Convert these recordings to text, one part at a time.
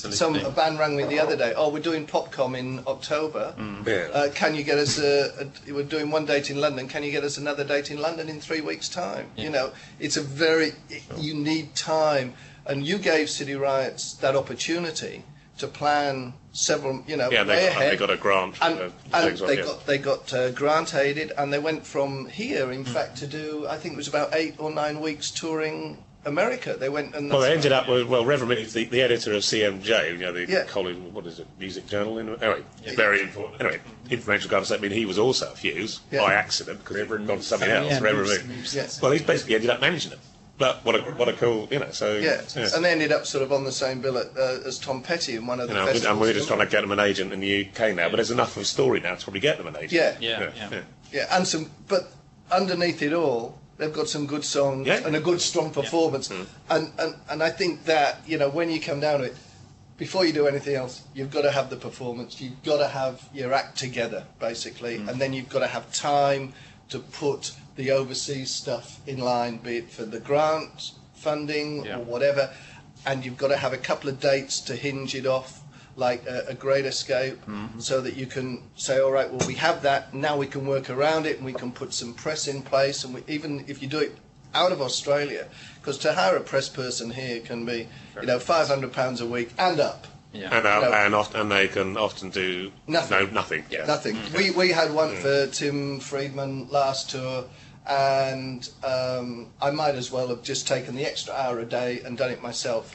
A band rang me the other day. Oh, we're doing Popcom in October. Can you get us we're doing one date in London. Can you get us another date in London in 3 weeks' time? Yeah. You know, it's a very you need time, and you gave City Riots that opportunity to plan several, way ahead. They got a grant. And they got grant aided, and they went from here, in fact, to do, I think it was about 8 or 9 weeks touring America. They went and they ended up with, Reverend Mick, the editor of CMJ, the college, what is it, music journal? Anyway, very important. Anyway, influential guy. I mean, he was also a Fuse by accident because he had gone to something else. Reverend Mick. Yes. Well, he's basically ended up managing them. But what a cool, so... Yeah, and they ended up sort of on the same bill as Tom Petty in one of the festivals. And we're just trying to get them an agent in the UK now, but there's enough of a story now to probably get them an agent. Yeah, but underneath it all, they've got some good songs and a good, strong performance. And I think that, when you come down to it, before you do anything else, you've got to have the performance, you've got to have your act together, basically, and then you've got to have time to put the overseas stuff in line, be it for the grant funding or whatever, and you've got to have a couple of dates to hinge it off, like a Great Escape, so that you can say, all right, well, we have that, now we can work around it, and we can put some press in place, and even if you do it out of Australia, because to hire a press person here can be, £500 a week and up. Yeah. And they can often do nothing. Yeah. Nothing. We had one for Tim Friedman last tour, and I might as well have just taken the extra hour a day and done it myself,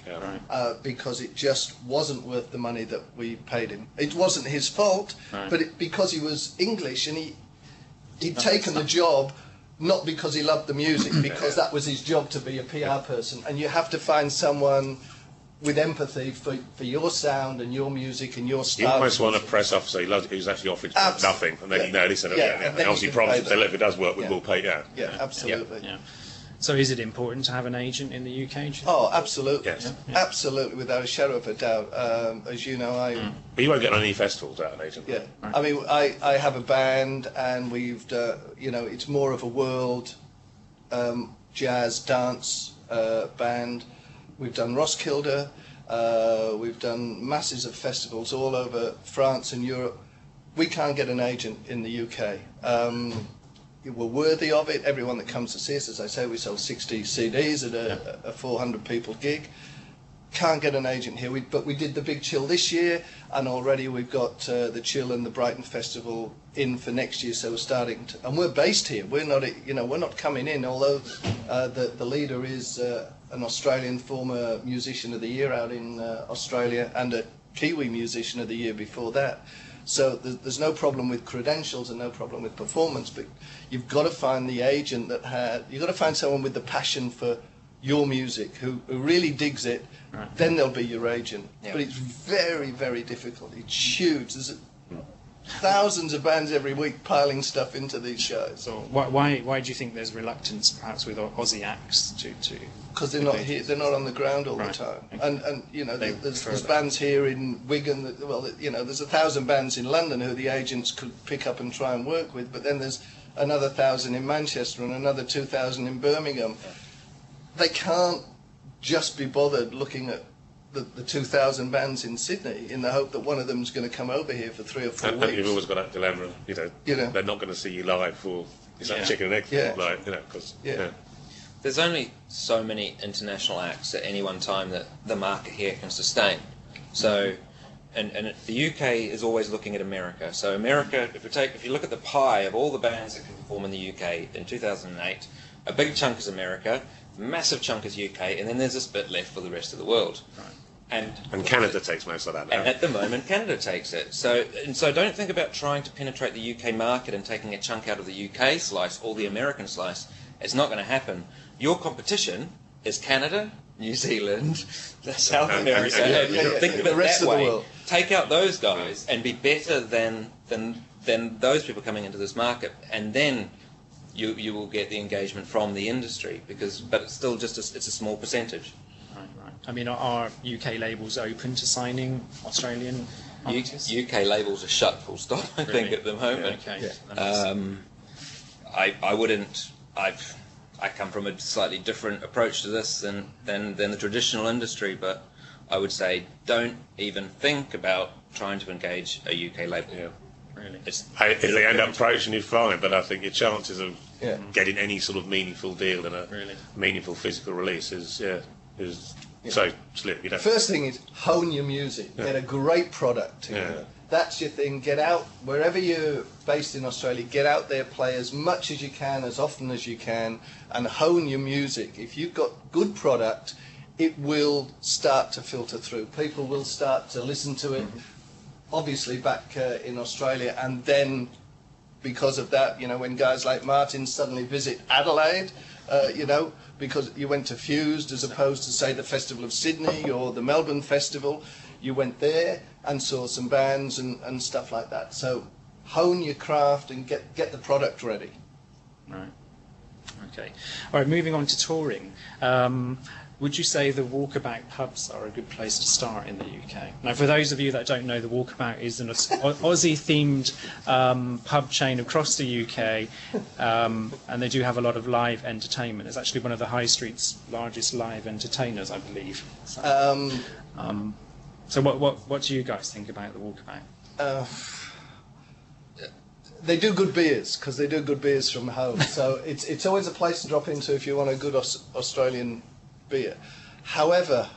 because it just wasn't worth the money that we paid him. It wasn't his fault, but because he was English and he'd taken the job. Not because he loved the music, because that was his job to be a PR person, and you have to find someone with empathy for your sound and your music and your style. You almost want a press officer who's actually offered nothing, and then he said, and obviously promises, if it does work, we will pay. Yeah, absolutely. Yeah. So is it important to have an agent in the UK? Oh, absolutely. Yes. Absolutely, without a shadow of a doubt. As you know, But you won't get on any festivals without an agent. Yeah. Right. I mean, I have a band, and we've, it's more of a world jazz dance band. We've done Roskilde. We've done masses of festivals all over France and Europe. We can't get an agent in the UK. We're worthy of it. Everyone that comes to see us, as I say, we sell 60 CDs at a 400 people gig. Can't get an agent here, but we did the Big Chill this year, and already we've got the Chill and the Brighton Festival in for next year. So we're starting to, and we're based here. We're not coming in. Although the leader is an Australian former musician of the year out in Australia, and a Kiwi musician of the year before that. So there's no problem with credentials and no problem with performance, but you've got to find the agent you've got to find someone with the passion for your music who really digs it. Right. Then they'll be your agent. Yeah. But it's very, very difficult. It's huge. There's thousands of bands every week piling stuff into these shows. So why do you think there's reluctance, perhaps, with Aussie acts to? Because they're not here. They're not on the ground all the time. Okay. And there's bands here in Wigan. There's 1,000 bands in London who the agents could pick up and try and work with. But then there's another 1,000 in Manchester and another 2,000 in Birmingham. Yeah. They can't just be bothered looking at the 2,000 bands in Sydney in the hope that one of them's going to come over here for 3 or 4 weeks. You've always got that dilemma, they're not going to see you live for chicken and egg, because there's only so many international acts at any one time that the market here can sustain. So, and the UK is always looking at America. So America, if you look at the pie of all the bands that can perform in the UK in 2008, a big chunk is America, massive chunk is UK, and then there's this bit left for the rest of the world. Right. And Canada takes most of that now. And at the moment, Canada takes it. So don't think about trying to penetrate the UK market and taking a chunk out of the UK slice or the American slice. It's not going to happen. Your competition is Canada, New Zealand, South America. Think of it that way. Take out those guys and be better than those people coming into this market, and then you will get the engagement from the industry, but it's still just it's a small percentage. Right. I mean, are UK labels open to signing Australian artists? UK labels are shut, full stop, I think, at the moment. Yeah, okay. I wouldn't. I come from a slightly different approach to this than the traditional industry, but I would say don't even think about trying to engage a UK label. Yeah. Really? If they end up approaching you, fine, but I think your chances of getting any sort of meaningful deal and a meaningful physical release is so slim. You know. First thing is hone your music. Get a great product together. Yeah. That's your thing. Get out wherever you're based in Australia. Get out there, play as much as you can, as often as you can, and hone your music. If you've got good product, it will start to filter through. People will start to listen to it. Obviously, back in Australia, and then because of that, you know, when guys like Martin suddenly visit Adelaide, you know, because you went to Fused as opposed to, say, the Festival of Sydney or the Melbourne Festival. You went there and saw some bands and stuff like that. So hone your craft and get the product ready. Right. Okay. All right, moving on to touring. Would you say the walkabout pubs are a good place to start in the UK? Now, for those of you that don't know, the walkabout is an Aussie-themed pub chain across the UK, and they do have a lot of live entertainment. It's actually one of the High Street's largest live entertainers, I believe. So what do you guys think about the walkabout? They do good beers, because they do good beers from home. So it's always a place to drop into if you want a good Australian beer. However,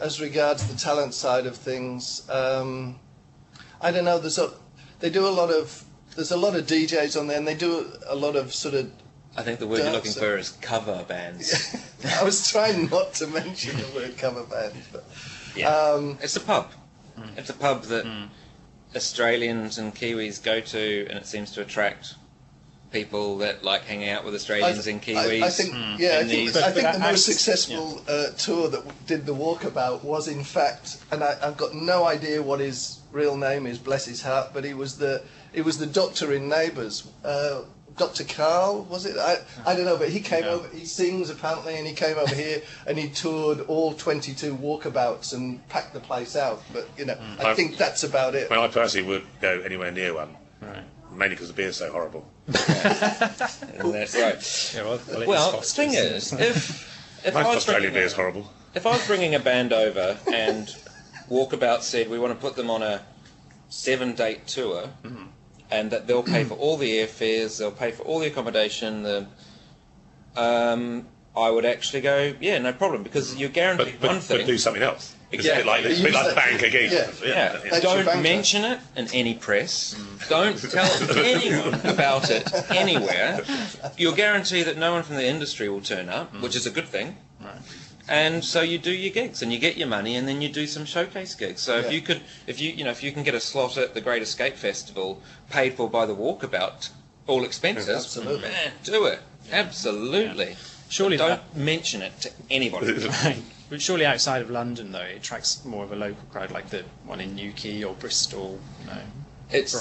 as regards the talent side of things, I don't know. There's a lot of DJs on there, and they do a lot of sort of. I think the word you're looking for is cover bands. I was trying not to mention the word cover bands, but it's a pub. It's a pub that Australians and Kiwis go to, and it seems to attract people that like hanging out with Australians and Kiwis. I think, I think the most successful tour that did the walkabout was, in fact, and I've got no idea what his real name is, bless his heart, but he was the doctor in Neighbours. Dr. Carl, was it? I don't know, but he came over, he sings apparently, and he came over here and he toured all 22 walkabouts and packed the place out. But, you know, I think that's about it. Well, I personally would go anywhere near one. Right. Mainly because the beer's so horrible. That's right. Yeah, well, the thing is, if I was Australian beer's horrible. If I was bringing a band over and Walkabout said we want to put them on a 7-date tour, and that they'll pay for all the airfares, they'll pay for all the accommodation, I would actually go, yeah, no problem, because you're guaranteed one thing. But do something else. Exactly. It's a bit like bank a gig. Don't mention it in any press. Don't tell anyone about it anywhere. You'll guarantee that no one from the industry will turn up, which is a good thing. Right. And so you do your gigs and you get your money, and then you do some showcase gigs. So if you can get a slot at the Great Escape Festival paid for by the Walkabout, all expenses, absolutely, man, do it. Absolutely. Yeah. Surely don't mention it to anybody. Right. But surely outside of London, though, it attracts more of a local crowd, like the one in Newquay or Bristol. It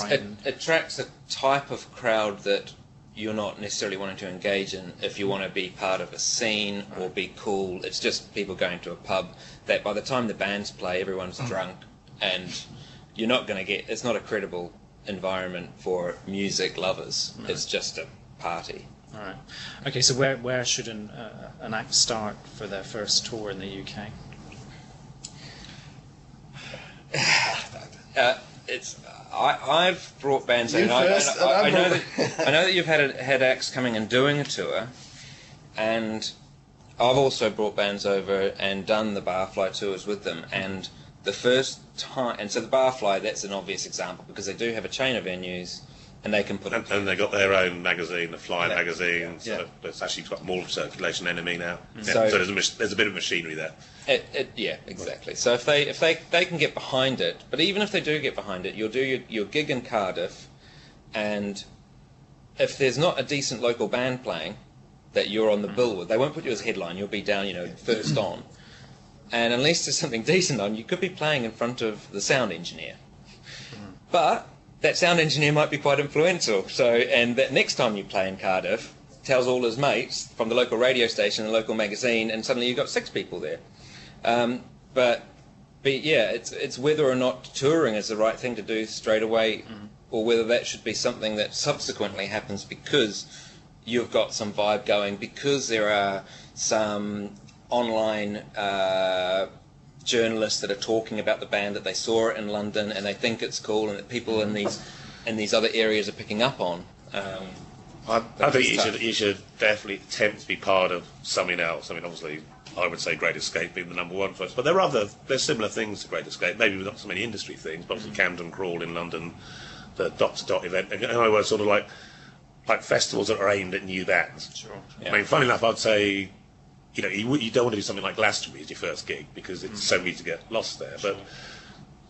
attracts a type of crowd that you're not necessarily wanting to engage in if you want to be part of a scene or be cool. It's just people going to a pub that by the time the bands play, everyone's drunk, and you're not going to get. It's not a credible environment for music lovers. Right. It's just a party. All right. Okay, so where should an act start for their first tour in the UK? I've brought bands in. I know that you've had acts coming and doing a tour, and I've also brought bands over and done the Barfly tours with them. And the first time, and so the Barfly, that's an obvious example because they do have a chain of venues. And they can put and they got their own magazine, the Fly magazine. So it's actually got more circulation than me now. So there's a bit of machinery there. Yeah, exactly. So if they can get behind it, but even if they do get behind it, you'll do your gig in Cardiff, and if there's not a decent local band playing that you're on the bill with, they won't put you as headline. You'll be down, first on. And unless there's something decent on, you could be playing in front of the sound engineer. But that sound engineer might be quite influential. So, and that next time you play in Cardiff, tells all his mates from the local radio station, the local magazine, and suddenly you've got 6 people there. But yeah, it's whether or not touring is the right thing to do straight away, or whether that should be something that subsequently happens because you've got some vibe going, because there are some online journalists that are talking about the band, that they saw it in London and they think it's cool, and that people in these other areas are picking up on. I think you should definitely attempt to be part of something else. I mean, obviously, I would say Great Escape being the number one for us, but there's similar things to Great Escape. Maybe not so many industry things, but obviously Camden Crawl in London, the Dot to Dot event, and I was sort of like festivals that are aimed at new bands. Sure. Yeah. I mean, funny enough, I'd say, you know, you don't want to do something like Glastonbury as your first gig because it's so easy to get lost there. But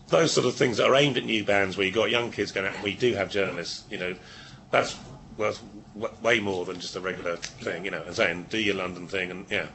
those sort of things that are aimed at new bands, where you've got young kids going out, and we do have journalists, you know, that's worth way more than just a regular thing, you know, and saying, do your London thing, and yeah.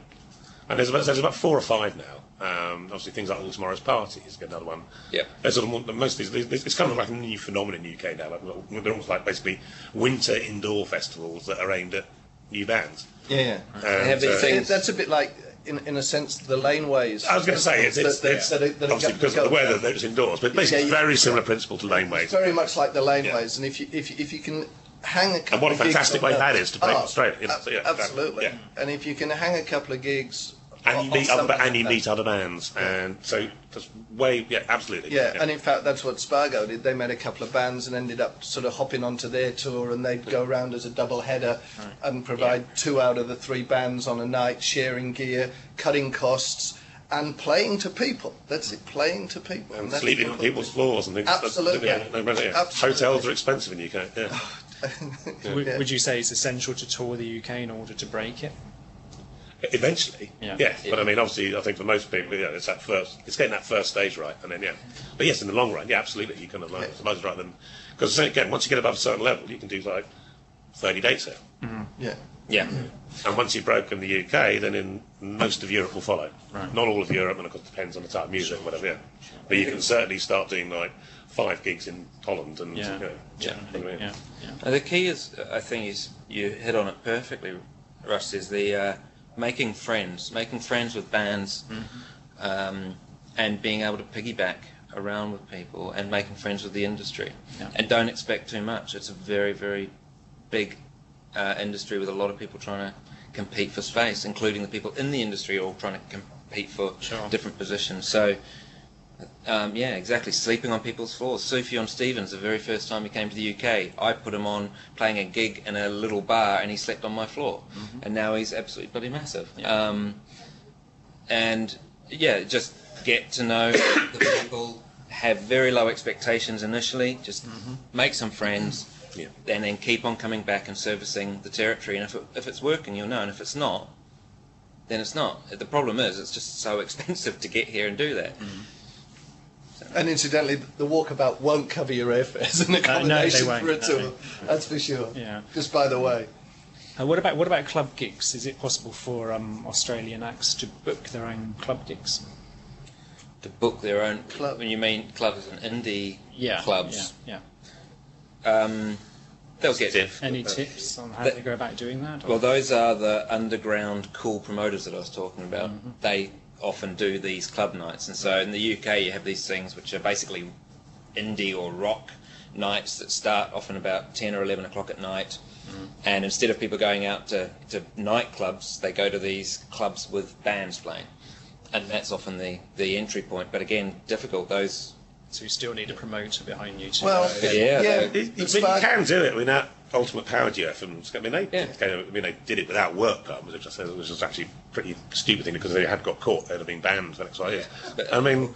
And there's about 4 or 5 now. Obviously, things like All Tomorrow's Party is another one. Yeah. There's sort of most of these, it's kind of like a new phenomenon in the UK now. Like, they're almost like basically winter indoor festivals that are aimed at new bands. Yeah. They have these things. That's a bit like, in a sense, the laneways. I was going to say it's obviously because of the weather that it's indoors, but basically very similar principle to laneways. It's very much like the laneways, and if you can hang a couple and what a of gigs fantastic way that is to play Australia. You know, absolutely. Yeah. And if you can hang a couple of gigs. And you meet other bands, and so that's absolutely. Yeah, and in fact, that's what Spargo did. They met a couple of bands and ended up sort of hopping onto their tour, and they'd go around as a double header and provide 2 out of the 3 bands on a night, sharing gear, cutting costs, and playing to people. That's it, playing to people. And sleeping on people's floors and things. Absolutely. Absolutely. Hotels are expensive in the UK. Yeah. Would you say it's essential to tour the UK in order to break it? Eventually, but I mean, obviously, I think for most people, it's getting that first stage right, and then But yes, in the long run, absolutely, you kind of like most right then, because again, once you get above a certain level, you can do like 30 dates there. Yeah. And once you've broken the UK, then in most of Europe will follow. Right. Not all of Europe, and of course, it depends on the type of music, whatever. Yeah. But you can certainly start doing like 5 gigs in Holland, and And the key is, I think, is you hit on it perfectly, Russ. Is the making friends with bands, and being able to piggyback around with people and making friends with the industry. And don't expect too much. It's a very, very big industry with a lot of people trying to compete for space, including the people in the industry all trying to compete for different positions. So, exactly, sleeping on people's floors. Sufjan Stevens, the very first time he came to the UK, I put him on playing a gig in a little bar and he slept on my floor. And now he's absolutely bloody massive. Just get to know the people, have very low expectations initially, just make some friends, and then keep on coming back and servicing the territory. And if it's working, you'll know, and if it's not, then it's not. The problem is it's just so expensive to get here and do that. And incidentally, the walkabout won't cover your airfares and accommodation for a tour. That's for sure. Yeah. Just by the way. What about club gigs? Is it possible for Australian acts to book their own club gigs? To book their own club? When you mean clubs and indie clubs? Yeah. They'll get any tips on how they go about doing that? Or? Well, those are the underground cool promoters that I was talking about. They often do these club nights, and so in the UK you have these things which are basically indie or rock nights that start often about 10 or 11 o'clock at night, and instead of people going out to nightclubs, they go to these clubs with bands playing, and that's often the entry point, but again, difficult. So you still need a promoter behind you to... Well, you can do it without Ultimate Power Duo from... I mean, they did it without work permits, which was actually a pretty stupid thing, because they had got caught. They'd have been banned for the next 5 years. I mean,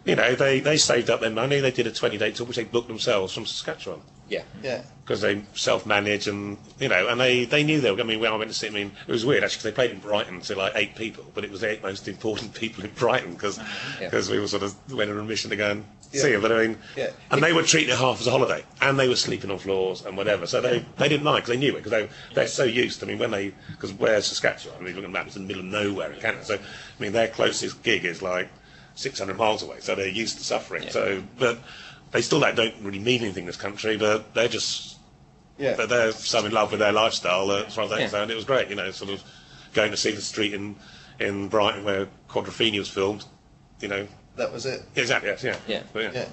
they saved up their money. They did a 20-day tour, which they booked themselves from Saskatchewan. Yeah. Because they self-manage, and and they knew they were. I mean, when I went to see, it was weird actually, because they played in Brighton to like 8 people, but it was the 8 most important people in Brighton, because we were sort of went on a mission to go and see them. But I mean, and they were treating it half as a holiday, and they were sleeping on floors and whatever. So they didn't mind, because they knew it, because they're so used. I mean, because where's Saskatchewan? I mean, looking at the map, it's in the middle of nowhere in Canada. So I mean, their closest gig is like 600 miles away. So they're used to suffering. So, but they still don't really mean anything in this country, but they're just but they're so in love with their lifestyle as far as they're concerned. It was great, sort of going to see the street in Brighton where Quadrophenia was filmed, That was it. Exactly, yes, Yeah. But,